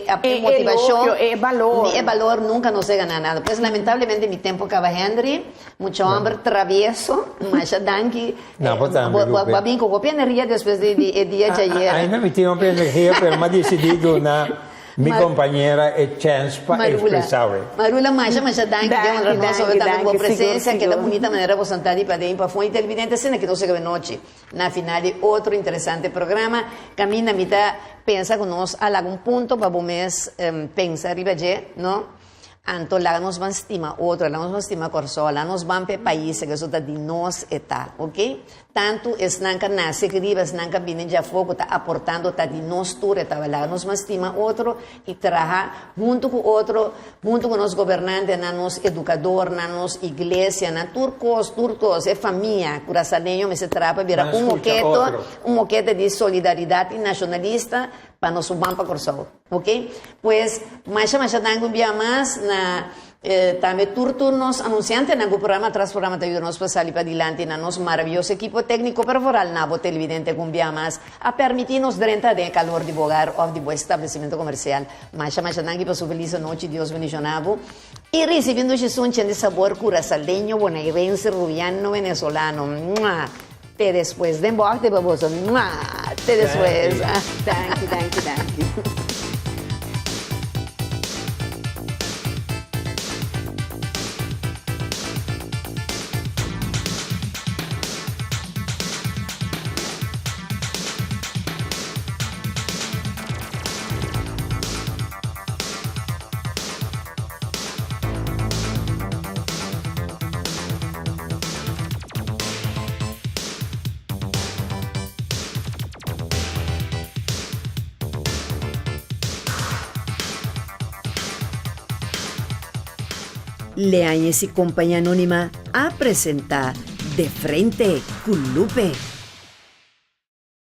a motivação, é valor. É valor, nunca nos chega nada. Pues lamentablemente mi tempo acaba Henry, mucho hombre travieso, mas já danke. Não, potamo, Lupe. Babin ko copiare ria después de dia de ayer. Ainda me tenho energia, mas decidido na minha companheira é chance para expressar. Marula, mas danke, Danke, deu uma nossa danke, boa danke, presença, seguro, que da seguro. bonita maneira você sentar para dentro, para fora televidente, cena que não chega de noite. Na final, outro interessante programa, Camina Mita pensa com nós a algum ponto para o mês pensar ribeje, não? Anto lá nos van estima outro, lá nos van estima corso, lá nos van pe país que isso tá de nós eta, ok? Tanto es nanca nasce que ribas nanca binen já fogo tá aportando tá de nós tur eta lá nos van estima outro e traja junto com outro, junto com os governantes, na nos educador, na nos igreja, na turcos, é família, curaçaleño me se trapa vira um moquete de solidariedade nacionalista para nosso banco corso, ok? Pues mais dango dia mais na também turnos anunciantes no programa tras programa te ayudarnos a salir para adelante na nos maravilhoso equipo técnico para foral nabo televidente com dia mais a permitirnos durante de calor de bogar ou de bom estabelecimento comercial. Mais dango para sua feliz noite, Deus bendicionado. E recebendo esse som de sabor curaçaleño, bonaerense, rubiano, venezolano. ¡Mua! Te después de embate, baboso. ¡Mua! Te después. Danke. Leáñez y Compañía Anónima a presentar De Frente con Lupe.